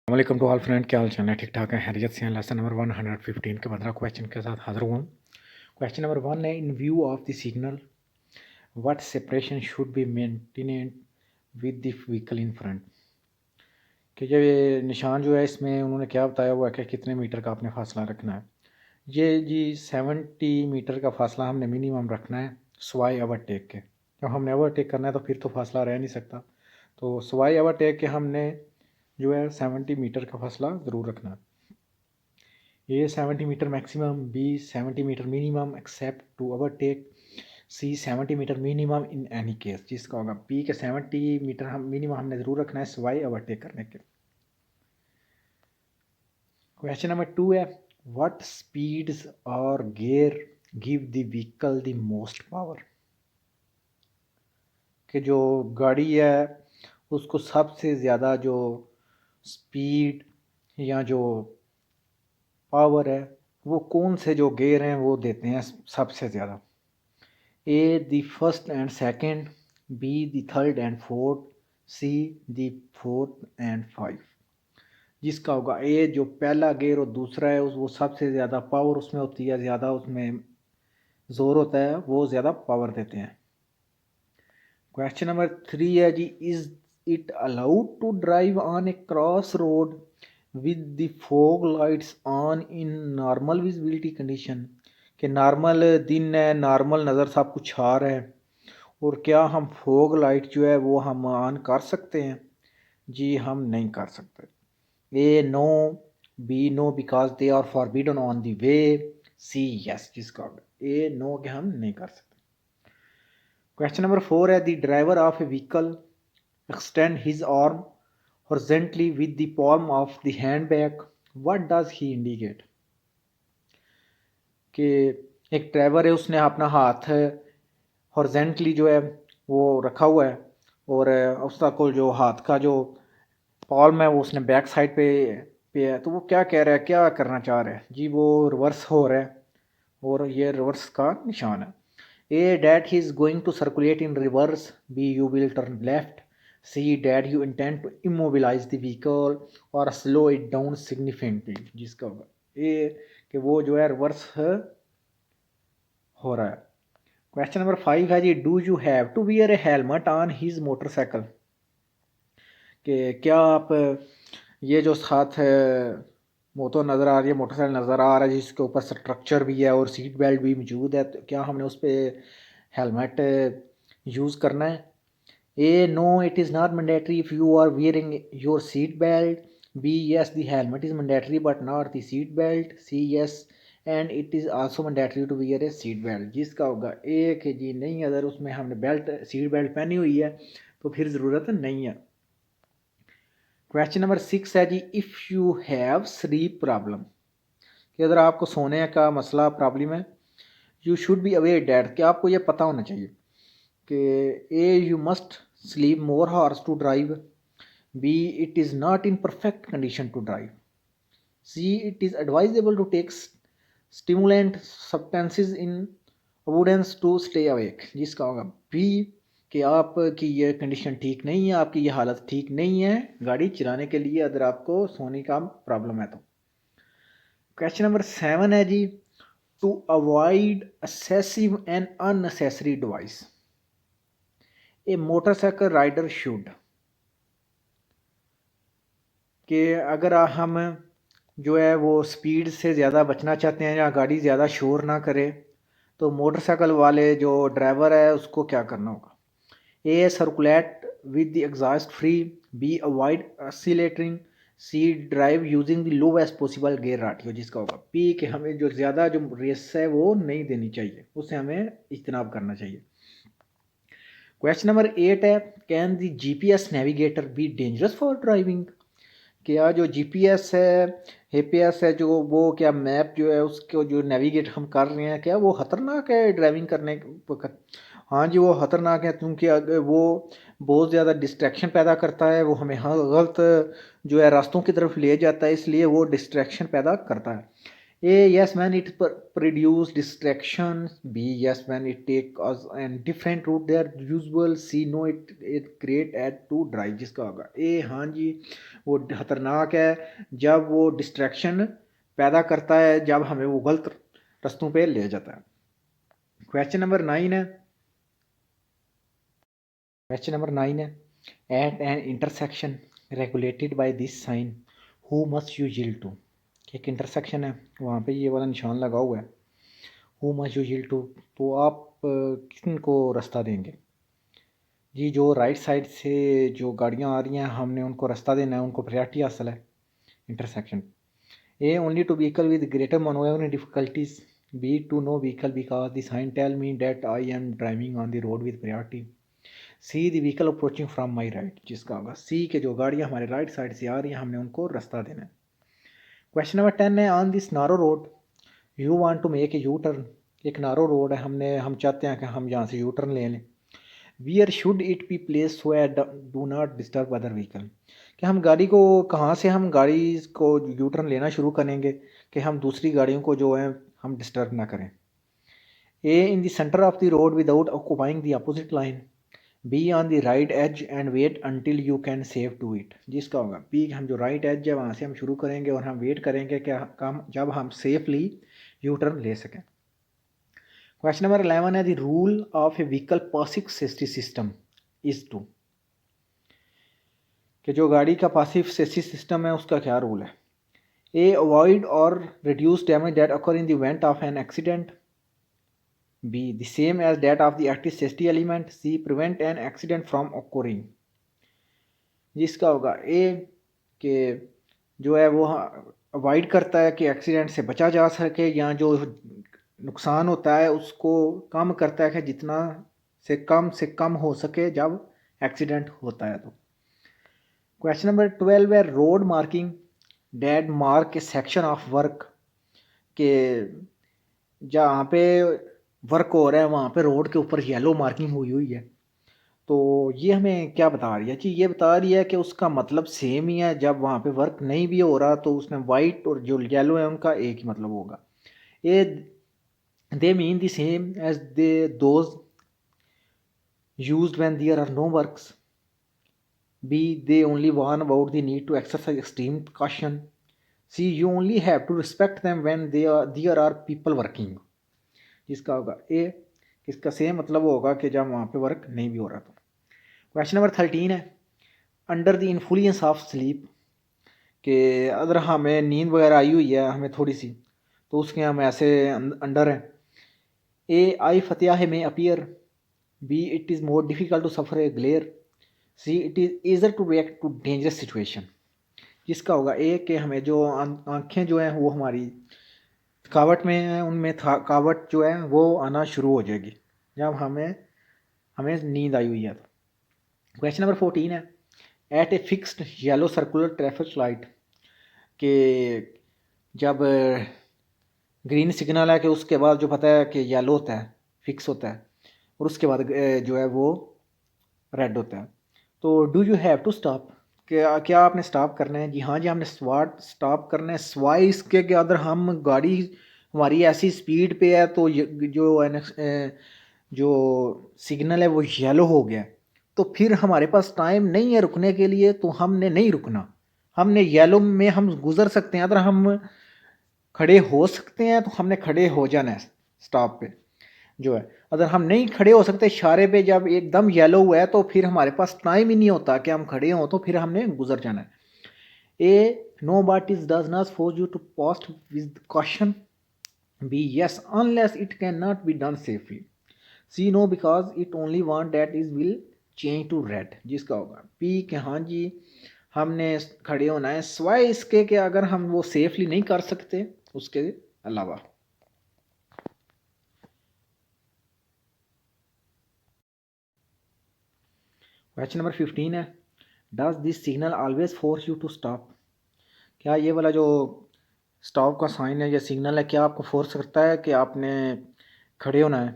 वालेकुम to all friend, क्या हाल चाल है? ठीक ठाक है, हैरियत से हैं। लेसन नंबर 115 के 15 क्वेश्चन के साथ हाजिर हुआ हूँ। क्वेश्चन नंबर 1 है, इन view of the signal what separation should be maintained with the vehicle in front. कि ये निशान जो है इसमें उन्होंने क्या बताया हुआ है कि कितने मीटर का आपने फासला रखना है। ये जी 70 मीटर का फासला हमने मिनिमम रखना है सवाई ओवरटेक के। जब हमने ओवरटेक करना है तो फिर तो फासला रह नहीं सकता, तो सवाई ओवरटेक के हमने जो है 70 मीटर का फासला ज़रूर रखना है। A 70 metre maximum, B 70 metre minimum except to overtake, C 70 metre minimum in any case. जिसका होगा B के 70 मीटर हम मिनिमम हमने ज़रूर रखना है सिवाय ओवरटेक करने के। क्वेश्चन नंबर 2 है, व्हाट स्पीड्स और gear give the vehicle the most power. कि जो गाड़ी है उसको सबसे ज़्यादा जो स्पीड या जो पावर है वो कौन से जो गियर हैं वो देते हैं सबसे ज़्यादा। A the first and second, B the third and fourth, C the fourth and five। जिसका होगा A जो पहला गियर और दूसरा है वो सबसे ज़्यादा पावर उसमें होती है, ज़्यादा उसमें ज़ोर होता है, वो ज़्यादा पावर देते हैं। क्वेश्चन नंबर 3 है जी, is it allowed to drive on a cross road with the fog lights on in normal visibility condition. कि नॉर्मल दिन है, नॉर्मल नज़र सब कुछ आ रहा है, और क्या हम फॉग लाइट जो है वो हम ऑन कर सकते हैं? जी हम नहीं कर सकते। A no, B no because they are forbidden on the way, C yes. जिसका ए नो के हम नहीं कर सकते। क्वेश्चन नंबर 4 है, the driver of a vehicle extend his arm horizontally with the palm of the hand bag, what does he indicate. कि एक driver है उसने अपना हाथ हॉरिजॉन्टली जो है वो रखा हुआ है, और उसका को जो हाथ का जो पॉल्म है वो उसने बैक साइड पे है, तो वो क्या कह रहा है, क्या करना चाह रहा है जी? वो रिवर्स हो रहा है, और ये रिवर्स का निशान है। A that he is going to circulate in reverse, B you will turn left, C that you intend to immobilize the vehicle or slow it down significantly। जिसका होगा A कि वो जो है रिवर्स हो रहा है। क्वेश्चन नंबर 5 है जी, do you have to wear a helmet on his motorcycle. कि क्या आप ये जो साथ मोटो नज़र आ रही है, मोटरसाइकिल नज़र आ रहा है जिसके ऊपर स्ट्रक्चर भी है और सीट बेल्ट भी मौजूद है, तो क्या हमने उस पर हेलमेट यूज़ करना है? A no it is not mandatory if you are wearing your seat belt, B yes the helmet is mandatory but not the seat belt, C yes and it is also mandatory to wear a seat belt. जिसका होगा ए कि जी नहीं, अगर उसमें हमने belt seat belt पहनी हुई है तो फिर ज़रूरत नहीं है। क्वेश्चन नंबर 6 है जी, if you have sleep problem. कि अगर आपको सोने का मसला प्रॉब्लम है, you should be aware that, कि आपको ये पता होना चाहिए कि A you must sleep more hours to drive, B it is not in perfect condition to drive, C it is advisable to take stimulant substances in avoidance to stay awake. जिसका होगा B कि आपकी ये condition ठीक नहीं है, आपकी ये हालत ठीक नहीं है गाड़ी चलाने के लिए, अगर आपको सोने का प्रॉब्लम है तो। क्वेश्चन नंबर 7 है जी, to avoid excessive and unnecessary device, a motorcycle rider should. कि अगर हम जो है वो स्पीड से ज़्यादा बचना चाहते हैं या गाड़ी ज़्यादा शोर ना करे, तो मोटरसाइकिल वाले जो ड्राइवर है उसको क्या करना होगा? A circulate with the exhaust free, B avoid accelerating, C drive using the lowest possible gear ratio. जिसका होगा पी कि हमें जो ज़्यादा जो रेस है वो नहीं देनी चाहिए, उससे हमें इज्तनाब करना चाहिए। क्वेश्चन नंबर 8 है, can the GPS navigator be dangerous for driving. क्या जो जीपीएस है, एपीएस है, जो वो क्या मैप जो है उसको जो नेविगेट हम कर रहे हैं, क्या वो ख़तरनाक है ड्राइविंग करने वक्त? हाँ जी वो ख़तरनाक है, क्योंकि अगर वो बहुत ज़्यादा डिस्ट्रैक्शन पैदा करता है, वो हमें हाँ गलत जो है रास्तों की तरफ ले जाता है, इसलिए वो डिस्ट्रैक्शन पैदा करता है। A, yes, when it produce distractions. B, yes, when it take us and different route their usual. C, no, it create add to drive. जिसका होगा ए, हाँ जी, वो खतरनाक है जब वो डिस्ट्रैक्शन पैदा करता है, जब हमें वो गलत रस्तों पे ले जाता है। क्वेश्चन नंबर 9 है, क्वेश्चन नंबर 9 है, at an intersection regulated by this sign who must you yield to. एक इंटरसेक्शन है, वहाँ पे ये वाला निशान लगा हुआ है, who must you yield to, तो आप किनको रास्ता देंगे जी? जो राइट साइड से जो गाड़ियाँ आ रही हैं हमने उनको रास्ता देना है, उनको प्रायोरिटी हासिल है intersection. A, only to vehicle with greater manoeuvre difficulties. B, to no vehicle because the sign tell me that I am driving on the road with priority. C, the vehicle approaching from my right. जिसका होगा सी, के जो गाड़ियाँ हमारे right side से आ रही हैं हमने उनको रास्ता देना है। क्वेश्चन नंबर 10 है, on this narrow road you want to make a U turn. एक नारो रोड है, हम चाहते हैं कि हम यहाँ से यू टर्न ले लें। Where should it be place so at do not disturb other vehicle. कि हम गाड़ी को कहाँ से हम गाड़ी को यू टर्न लेना शुरू करेंगे कि हम दूसरी गाड़ियों को जो है हम डिस्टर्ब ना करें। A, in the center of the road without occupying the opposite line. B, on the right edge and wait until you can save to it. जिसका होगा बी, हम जो राइट एज है वहाँ से हम शुरू करेंगे और हम वेट करेंगे कि हम जब हम सेफली यू टर्न ले सकें। क्वेश्चन नंबर 11 है, the rule of a vehicle passive safety system is to. कि जो गाड़ी का पासिव सेफ्टी सिस्टम है उसका क्या रूल है? ए, अवॉइड और reduce damage that occur in the event of an accident. B, the same as that of the active safety element. C, prevent an accident from occurring। जिसका होगा ए, कि जो है वो अवॉइड करता है कि एक्सीडेंट से बचा जा सके, या जो नुकसान होता है उसको कम करता है कि जितना से कम हो सके जब एक्सीडेंट होता है। तो क्वेश्चन नंबर 12 है, road marking dead mark A section of work. के जहाँ पे वर्क हो रहा है वहाँ पे रोड के ऊपर येलो मार्किंग हुई हुई है, तो ये हमें क्या बता रही है जी? ये बता रही है कि उसका मतलब सेम ही है, जब वहाँ पे वर्क नहीं भी हो रहा तो उसने वाइट और जो येलो है उनका एक ही मतलब होगा। ये they mean the same as they those used when there are no works. B, they only warn about the need to exercise extreme caution। C, you only have to respect them when there are people working. जिसका होगा ए, इसका same मतलब होगा कि जब वहाँ पे work नहीं भी हो रहा। तो क्वेश्चन नंबर 13 है, under the influence of sleep. कि अगर हमें नींद वगैरह आई हुई है हमें थोड़ी सी, तो उसके हम ऐसे अंडर हैं। ए, eye fatigue may appear. B, it is more difficult to suffer a glare. C, it is easier to react to dangerous situation. जिसका होगा ए, कि हमें जो आँखें जो हैं वो हमारी थकावट में है, उनमें थकावट जो है वो आना शुरू हो जाएगी जब हमें हमें नींद आई हुई है। तो क्वेश्चन नंबर 14 है, at a fixed yellow circular traffic light. कि जब ग्रीन सिग्नल है कि उसके बाद जो पता है कि येलो होता है, फिक्स होता है, और उसके बाद जो है वो रेड होता है, तो do you have to stop. क्या आपने स्टॉप करना है? जी हाँ जी, हमने स्टॉप करना है स्वाई इसके कि अगर हम गाड़ी हमारी ऐसी स्पीड पे है तो जो है ना जो सिग्नल है वो येलो हो गया, तो फिर हमारे पास टाइम नहीं है रुकने के लिए, तो हमने नहीं रुकना। हमने येलो में हम गुजर सकते हैं, अगर हम खड़े हो सकते हैं तो हमने खड़े हो जाना है स्टॉप पे जो है। अगर हम नहीं खड़े हो सकते इशारे पे, जब एकदम येलो हुआ है तो फिर हमारे पास टाइम ही नहीं होता कि हम खड़े हों, तो फिर हमने गुजर जाना है। A, no but is does not force you to pass with caution. B, yes unless it can not be done safely. C, no because it only want that is will change to red. जिसका होगा P, के हाँ जी हमने खड़े होना है स्वाय इसके कि अगर हम वो सेफली नहीं कर सकते उसके अलावा। क्वेश्चन नंबर 15 है, does this signal always force you to stop. क्या ये वाला जो स्टॉप का साइन है या सिग्नल है, क्या आपको फोर्स करता है कि आपने खड़े होना है?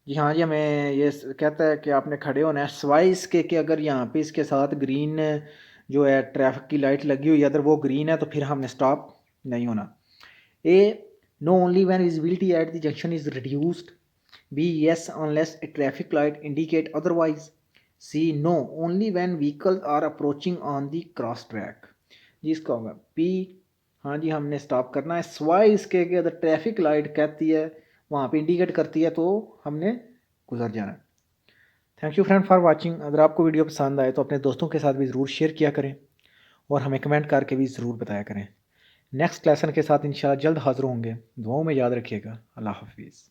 जी हाँ जी, हमें ये कहता है कि आपने खड़े होना है स्वाई इसके कि अगर यहाँ पे इसके साथ ग्रीन जो है ट्रैफिक की लाइट लगी हुई है, अगर वो ग्रीन है तो फिर हमने स्टॉप नहीं होना। A, no only when visibility at the junction is reduced. B yes unless a traffic light indicate otherwise. C no only when vehicles are approaching on the cross track. जी इसका होगा P, हाँ जी हमने stop करना है, स्वाई इसके कि अगर ट्रैफिक लाइट कहती है वहाँ पे इंडिकेट करती है तो हमने गुजर जाना है। Thank you friend for watching. अगर आपको वीडियो पसंद आए तो अपने दोस्तों के साथ भी ज़रूर शेयर किया करें और हमें कमेंट करके भी ज़रूर बताया करें। नेक्स्ट लेसन के साथ इंशाल्लाह जल्द हाज़िर होंगे। दुआओं में याद रखिएगा। अल्लाह हाफिज़।